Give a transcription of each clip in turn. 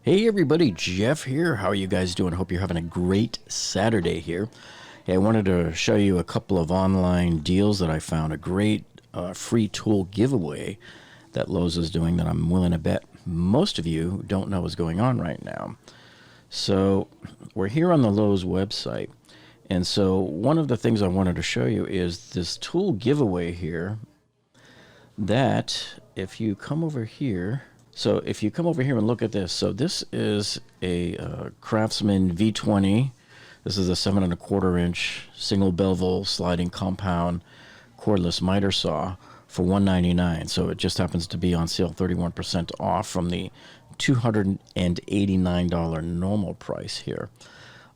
Hey everybody, Jeff here. How are you guys doing? Hope you're having a great Saturday here. Hey, I wanted to show you a couple of online deals that I found. A great free tool giveaway that Lowe's is doing that I'm willing to bet most of you don't know is going on right now. So we're here on the Lowe's website. And so one of the things I wanted to show you is this tool giveaway here that if you come over here, and look at this. So this is a Craftsman V20. This is a 7¼ inch single bevel sliding compound cordless miter saw for $199. So it just happens to be on sale 31% off from the $289 normal price here.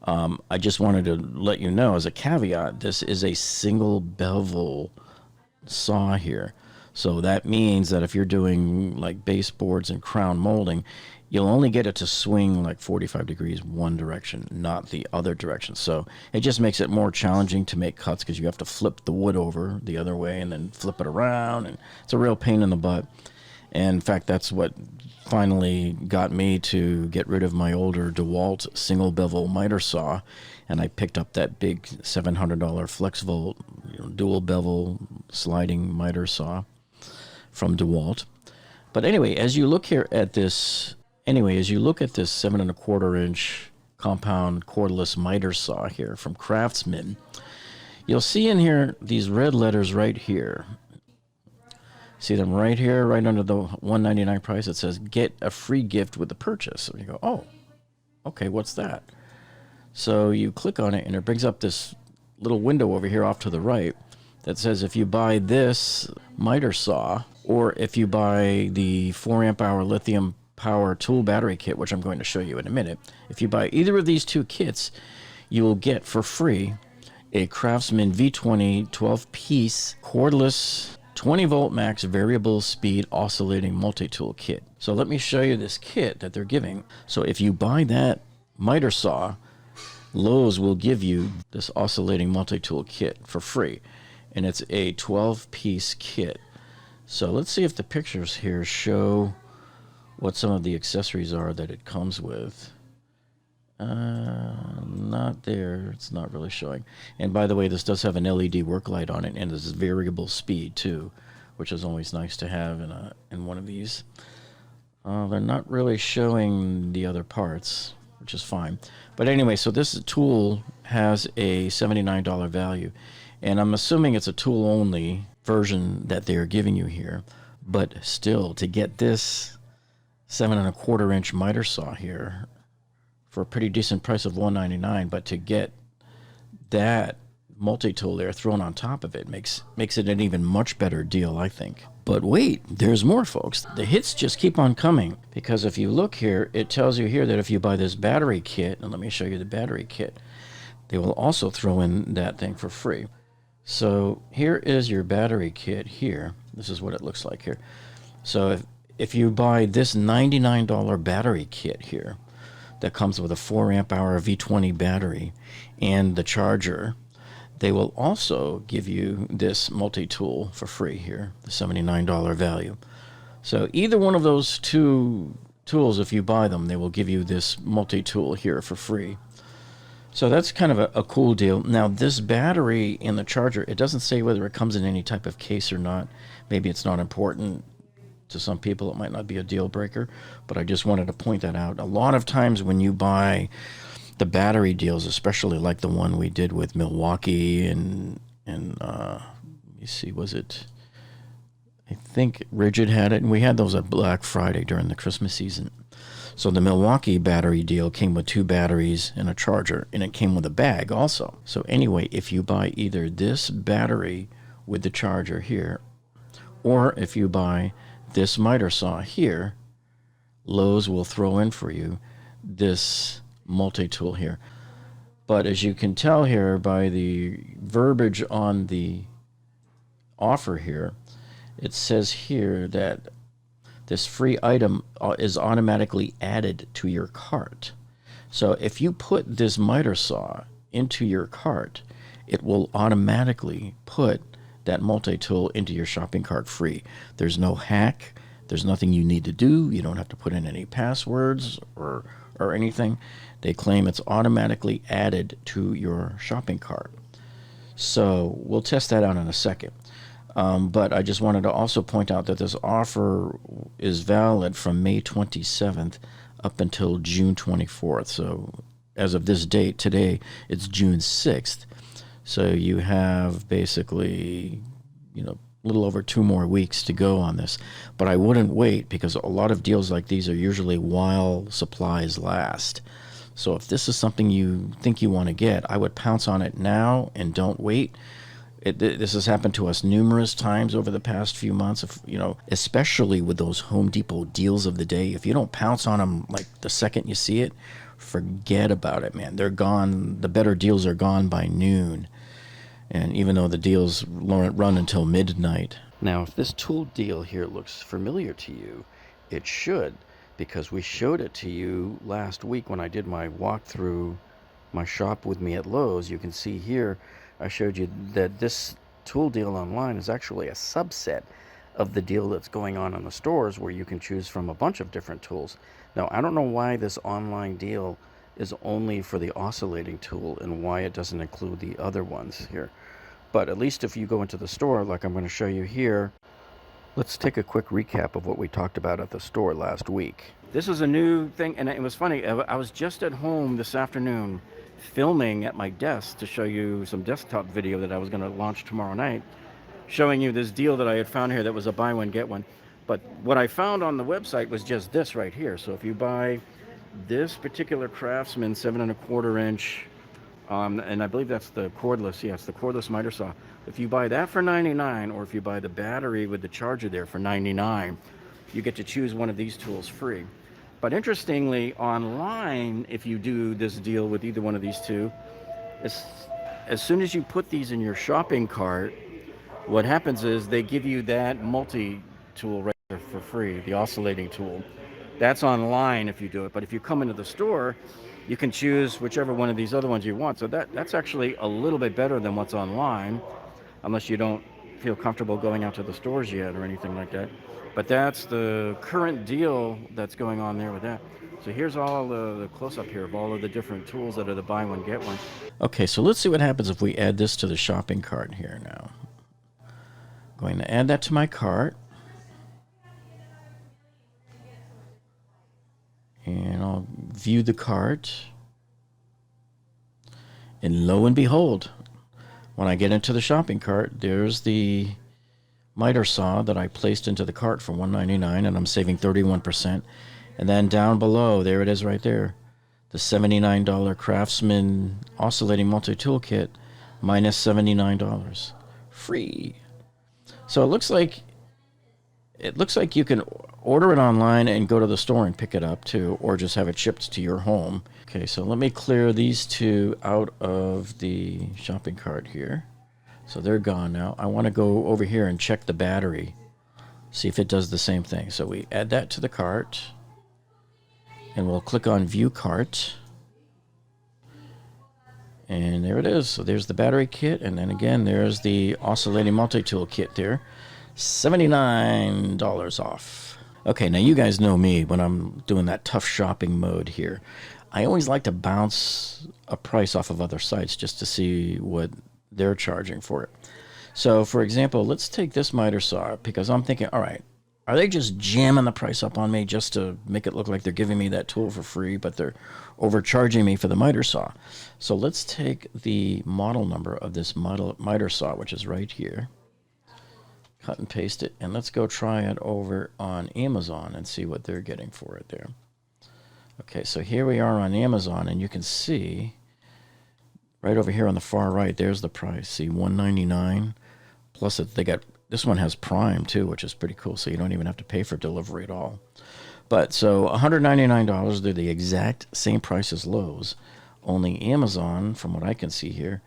I just wanted to let you know as a caveat, this is a single bevel saw here. So that means that if you're doing like baseboards and crown molding, you'll only get it to swing like 45 degrees one direction, not the other direction. So it just makes it more challenging to make cuts because you have to flip the wood over the other way and then flip it around. And it's a real pain in the butt. And in fact, that's what finally got me to get rid of my older DeWalt single bevel miter saw. And I picked up that big $700 FlexVolt dual bevel sliding miter saw from DeWalt. But anyway, as you look here at this, as you look at this 7¼ inch compound cordless miter saw here from Craftsman, you'll see in here these red letters right here. See them right here, right under the $199 price. It says get a free gift with the purchase. And you go, oh, okay, what's that? So you click on it and it brings up this little window over here off to the right that says if you buy this miter saw, or if you buy the 4 amp hour lithium power tool battery kit, which I'm going to show you in a minute, if you buy either of these two kits, you will get for free a Craftsman V20 12-piece cordless 20 volt max variable speed oscillating multi-tool kit. So let me show you this kit that they're giving. So if you buy that miter saw, Lowe's will give you this oscillating multi-tool kit for free. And it's a 12-piece kit. So let's see if the pictures here show what some of the accessories are that it comes with. Not there. It's not really showing. And by the way, this does have an LED work light on it, and this is variable speed too, which is always nice to have in one of these. They're not really showing the other parts, which is fine. But anyway, so this tool has a $79 value, and I'm assuming it's a tool-only version that they're giving you here. But still, to get this 7¼ inch miter saw here for a pretty decent price of $199, but to get that multi-tool there thrown on top of it makes it an even much better deal, I think. But wait, there's more, folks. The hits just keep on coming, because if you look here, it tells you here that if you buy this battery kit, and let me show you the battery kit, they will also throw in that thing for free. So here is your battery kit here. This is what it looks like here. So if you buy this $99 battery kit here that comes with a 4 amp hour V20 battery and the charger, they will also give you this multi-tool for free here, the $79 value. So either one of those two tools, if you buy them, they will give you this multi-tool here for free. So that's kind of a cool deal. Now, this battery and the charger, it doesn't say whether it comes in any type of case or not. Maybe it's not important to some people. It might not be a deal breaker, but I just wanted to point that out. A lot of times when you buy the battery deals, especially like the one we did with Milwaukee and let me see, was it? I think Rigid had it, and we had those at Black Friday during the Christmas season. So the Milwaukee battery deal came with 2 batteries and a charger, and it came with a bag also. So anyway, if you buy either this battery with the charger here, or if you buy this miter saw here, Lowe's will throw in for you this multi-tool here. But as you can tell here by the verbiage on the offer here, it says here that this free item is automatically added to your cart. So if you put this miter saw into your cart, it will automatically put that multi-tool into your shopping cart free. There's no hack. There's nothing you need to do. You don't have to put in any passwords or anything. They claim it's automatically added to your shopping cart. So we'll test that out in a second. But I just wanted to also point out that this offer is valid from May 27th up until June 24th. So as of this date, today, it's June 6th. So you have basically, a little over 2 more weeks to go on this. But I wouldn't wait, because a lot of deals like these are usually while supplies last. So if this is something you think you want to get, I would pounce on it now and don't wait. This has happened to us numerous times over the past few months, especially with those Home Depot deals of the day. If you don't pounce on them like the second you see it, forget about it, man. They're gone. The better deals are gone by noon. And even though the deals run until midnight. Now, if this tool deal here looks familiar to you, it should, because we showed it to you last week when I did my walk through my shop with me at Lowe's. You can see here, I showed you that this tool deal online is actually a subset of the deal that's going on in the stores, where you can choose from a bunch of different tools. Now, I don't know why this online deal is only for the oscillating tool and why it doesn't include the other ones here. But at least if you go into the store, like I'm going to show you here, let's take a quick recap of what we talked about at the store last week. This is a new thing, and it was funny. I was just at home this afternoon filming at my desk to show you some desktop video that I was going to launch tomorrow night, showing you this deal that I had found here that was a buy one, get one. But what I found on the website was just this right here. So if you buy this particular Craftsman 7¼ inch, and I believe that's the cordless, yes, the cordless miter saw. If you buy that for $99, or if you buy the battery with the charger there for $99, you get to choose one of these tools free. But interestingly, online, if you do this deal with either one of these two, as soon as you put these in your shopping cart, what happens is they give you that multi-tool right there for free, the oscillating tool. That's online if you do it. But if you come into the store, you can choose whichever one of these other ones you want. So that's actually a little bit better than what's online, unless you don't feel comfortable going out to the stores yet or anything like that. But that's the current deal that's going on there with that. So here's all the close-up here of all of the different tools that are the buy one, get one. Okay, so let's see what happens if we add this to the shopping cart here now. Going to add that to my cart. And I'll view the cart. And lo and behold, when I get into the shopping cart, there's the miter saw that I placed into the cart for $199, and I'm saving 31%. And then down below, there it is right there, the $79 Craftsman Oscillating Multi-Tool Kit, minus $79. Free. So it looks like you can order it online and go to the store and pick it up too, or just have it shipped to your home. Okay, so let me clear these two out of the shopping cart here. So they're gone now. I want to go over here and check the battery, see if it does the same thing. So we add that to the cart, and we'll click on View Cart. And there it is. So there's the battery kit, and then again, there's the Oscillating Multi-Tool Kit there. $79 off. Okay, now you guys know me when I'm doing that tough shopping mode here. I always like to bounce a price off of other sites just to see what they're charging for it. So, for example, let's take this miter saw, because I'm thinking, all right, are they just jamming the price up on me just to make it look like they're giving me that tool for free, but they're overcharging me for the miter saw? So let's take the model number of this miter saw, which is right here. Cut and paste it, and let's go try it over on Amazon and see what they're getting for it there. Okay, so here we are on Amazon, and you can see right over here on the far right, there's the price. See, $199 plus they got, this one has Prime too, which is pretty cool, so you don't even have to pay for delivery at all. But so $199, they're the exact same price as Lowe's, only Amazon, from what I can see here,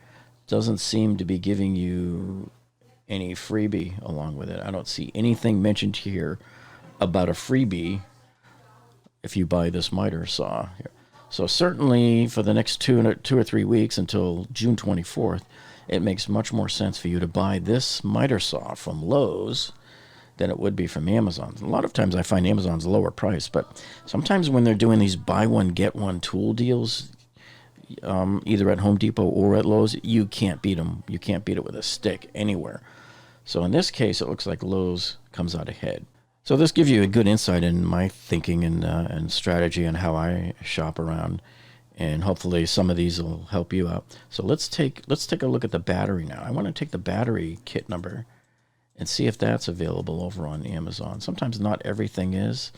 doesn't seem to be giving you any freebie along with it. I don't see anything mentioned here about a freebie if you buy this miter saw here. So certainly for the next two or 3 weeks until June 24th, it makes much more sense for you to buy this miter saw from Lowe's than it would be from Amazon. A lot of times I find Amazon's lower price, but sometimes when they're doing these buy one get one tool deals, either at Home Depot or at Lowe's, you can't beat them. You can't beat it with a stick anywhere. So in this case, it looks like Lowe's comes out ahead. So this gives you a good insight in my thinking and strategy and how I shop around, and hopefully some of these will help you out. So let's take a look at the battery now. I want to take the battery kit number and see if that's available over on Amazon. Sometimes not everything is,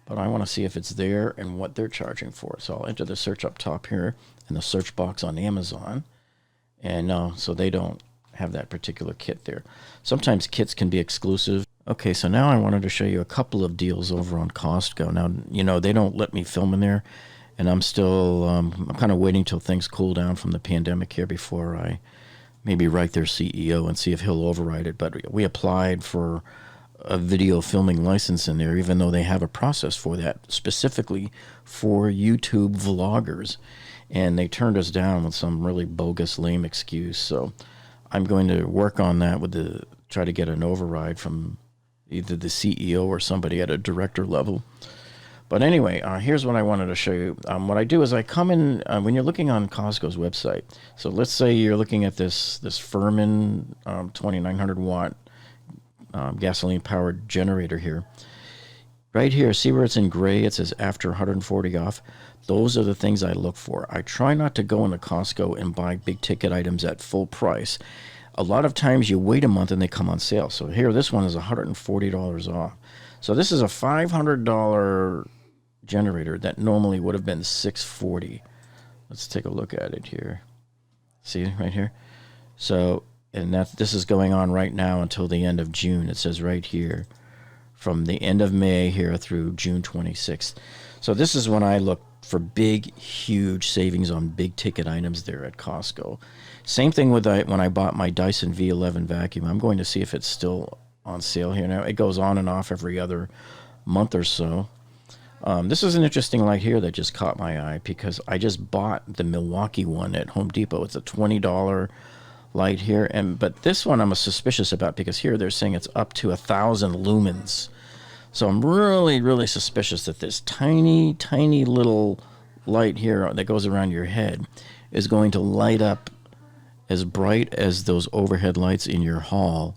but I want to see if it's there and what they're charging for it. So I'll enter the search up top here in the search box on Amazon, and so they don't have that particular kit there. Sometimes kits can be exclusive. Okay, so now I wanted to show you a couple of deals over on Costco. Now, you know, they don't let me film in there, and I'm still I'm kind of waiting till things cool down from the pandemic here before I maybe write their CEO and see if he'll override it. But we applied for a video filming license in there, even though they have a process for that specifically for YouTube vloggers, and they turned us down with some really bogus, lame excuse. So I'm going to work on that with try to get an override from either the CEO or somebody at a director level. But anyway, here's what I wanted to show you. What I do is I come in, when you're looking on Costco's website, so let's say you're looking at this Furman 2900 watt gasoline powered generator here. Right here, see where it's in gray? It says after 140 off. Those are the things I look for. I try not to go into Costco and buy big ticket items at full price. A lot of times you wait a month and they come on sale. So here, this one is $140 off. So this is a $500 generator that normally would have been $640. Let's take a look at it here. See right here? So, and this is going on right now until the end of June. It says right here, from the end of May here through June 26th. So this is when I look for big, huge savings on big ticket items there at Costco. Same thing with when I bought my Dyson V11 vacuum. I'm going to see if it's still on sale here now. It goes on and off every other month or so. This is an interesting light here that just caught my eye because I just bought the Milwaukee one at Home Depot. It's a $20 light here, but this one I'm suspicious about because here they're saying it's up to 1,000 lumens. So I'm really, really suspicious that this tiny, tiny little light here that goes around your head is going to light up as bright as those overhead lights in your hall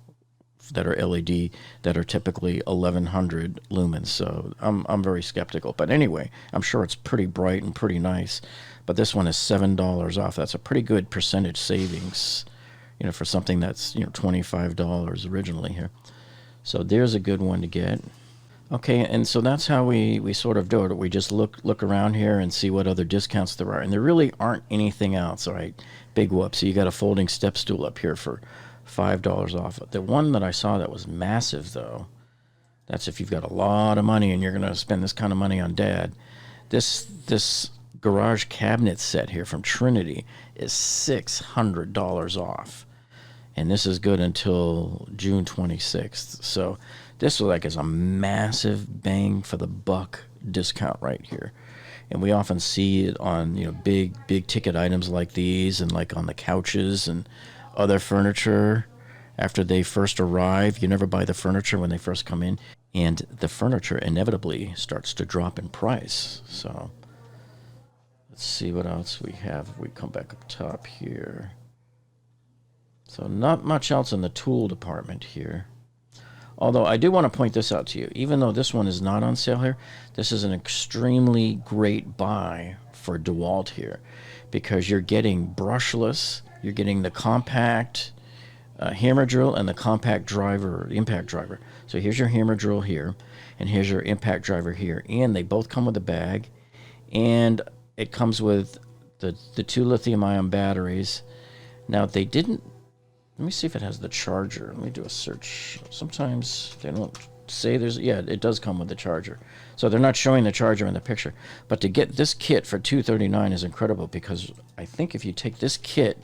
that are LED that are typically 1,100 lumens. So I'm very skeptical. But anyway, I'm sure it's pretty bright and pretty nice. But this one is $7 off. That's a pretty good percentage savings, you know, for something that's, you know, $25 originally here. So there's a good one to get. Okay, and so that's how we sort of do it. We just look around here and see what other discounts there are. And there really aren't anything else, all right? Big whoop. So you got a folding step stool up here for $5 off. The one that I saw that was massive, though, that's if you've got a lot of money and you're going to spend this kind of money on Dad. This garage cabinet set here from Trinity is $600 off. And this is good until June 26th. So this is a massive bang for the buck discount right here. And we often see it on, you know, big ticket items like these, and like on the couches and other furniture after they first arrive. You never buy the furniture when they first come in, and the furniture inevitably starts to drop in price. So let's see what else we have if we come back up top here. So not much else in the tool department here. Although I do want to point this out to you. Even though this one is not on sale here, this is an extremely great buy for DeWalt here, because you're getting brushless, you're getting the compact hammer drill and the compact driver, impact driver. So here's your hammer drill here, and here's your impact driver here. And they both come with a bag, and it comes with the 2 lithium-ion batteries. Now, they didn't. Let me see if it has the charger. Let me do a search. Sometimes they don't say there's. Yeah, it does come with the charger. So they're not showing the charger in the picture. But to get this kit for $239 is incredible, because I think if you take this kit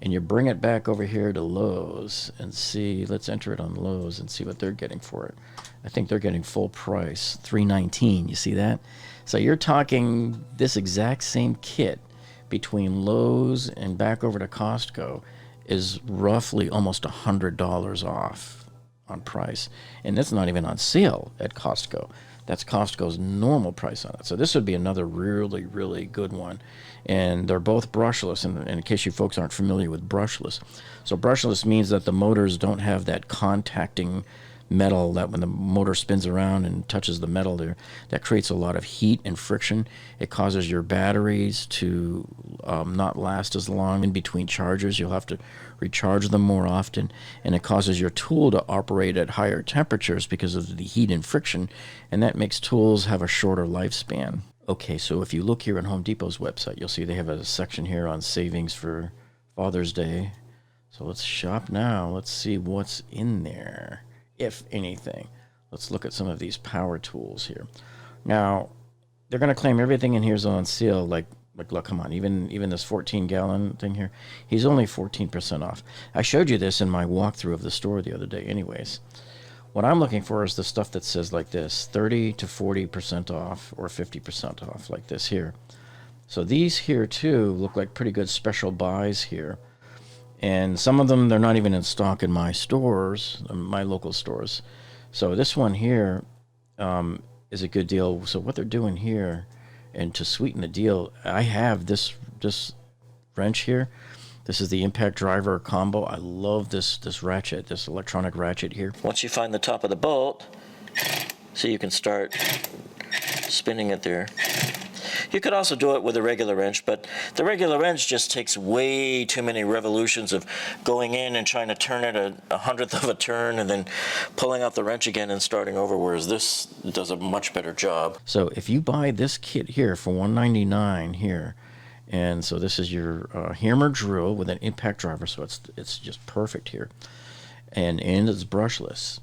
and you bring it back over here to Lowe's and see, let's enter it on Lowe's and see what they're getting for it. I think they're getting full price, $319. You see that? So you're talking this exact same kit between Lowe's and back over to Costco is roughly almost $100 off. on price. And that's not even on sale at Costco. That's Costco's normal price on it. So this would be another really, really good one. And they're both brushless, and in case you folks aren't familiar with brushless. So brushless means that the motors don't have that contacting metal that when the motor spins around and touches the metal there, that creates a lot of heat and friction. It causes your batteries to not last as long in between charges. You'll have to recharge them more often, and it causes your tool to operate at higher temperatures because of the heat and friction, and that makes tools have a shorter lifespan. Okay, so if you look here on Home Depot's website, you'll see they have a section here on savings for Father's Day. So let's shop now. Let's see what's in there, if anything. Let's look at some of these power tools here. Now, they're going to claim everything in here is on sale. Like look, come on, even this 14-gallon thing here, he's only 14% off. I showed you this in my walkthrough of the store the other day anyways. What I'm looking for is the stuff that says like this, 30 to 40% off or 50% off, like this here. So these here too look like pretty good special buys here. And some of them, they're not even in stock in my stores, my local stores. So this one here is a good deal. So what they're doing here, and to sweeten the deal, I have this wrench here. This is the impact driver combo. I love this ratchet, this electronic ratchet here. Once you find the top of the bolt, so you can start spinning it there. You could also do it with a regular wrench, but the regular wrench just takes way too many revolutions of going in and trying to turn it a hundredth of a turn and then pulling out the wrench again and starting over, whereas this does a much better job. So if you buy this kit here for $199 here, and so this is your hammer drill with an impact driver, so it's just perfect here, and it's brushless.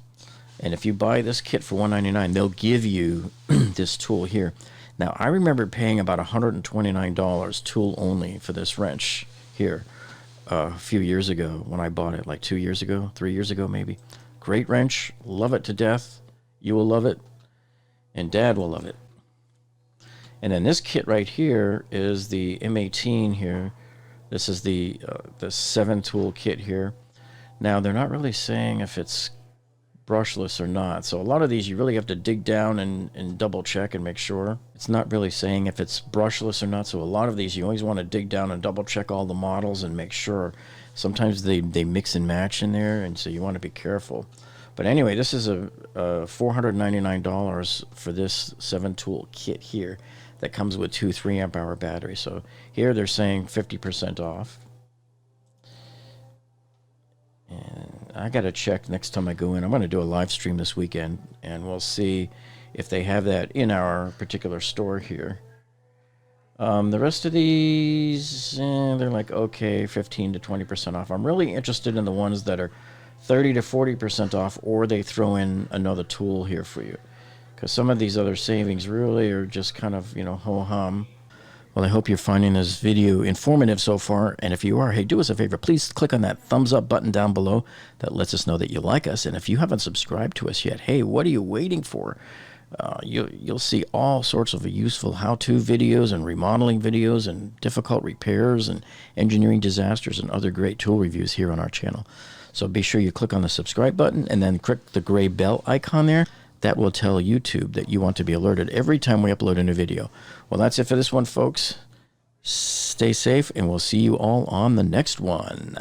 And if you buy this kit for $199, they'll give you this tool here. Now, I remember paying about $129 tool only for this wrench here a few years ago when I bought it, like 2 years ago, 3 years ago maybe. Great wrench, love it to death. You will love it, and Dad will love it. And then this kit right here is the M18 here. This is the 7-tool kit here. Now, they're not really saying if it's brushless or not. So a lot of these you really have to dig down and double check and make sure. It's not really saying if it's brushless or not. So a lot of these you always want to dig down and double check all the models and make sure. Sometimes they mix and match in there, and so you want to be careful. But anyway, this is a $499 for this 7-tool kit here that comes with 2 3-amp-hour batteries. So here they're saying 50% off. And I got to check next time I go in. I'm going to do a live stream this weekend, and we'll see if they have that in our particular store here. The rest of these, they're like, okay, 15 to 20% off. I'm really interested in the ones that are 30 to 40% off, or they throw in another tool here for you. Because some of these other savings really are just kind of, ho-hum. Well, I hope you're finding this video informative so far, and if you are, hey, do us a favor. Please click on that thumbs up button down below. That lets us know that you like us, and if you haven't subscribed to us yet, hey, what are you waiting for? You'll see all sorts of useful how-to videos and remodeling videos and difficult repairs and engineering disasters and other great tool reviews here on our channel. So be sure you click on the subscribe button and then click the gray bell icon there. That will tell YouTube that you want to be alerted every time we upload a new video. Well, that's it for this one, folks. Stay safe, and we'll see you all on the next one.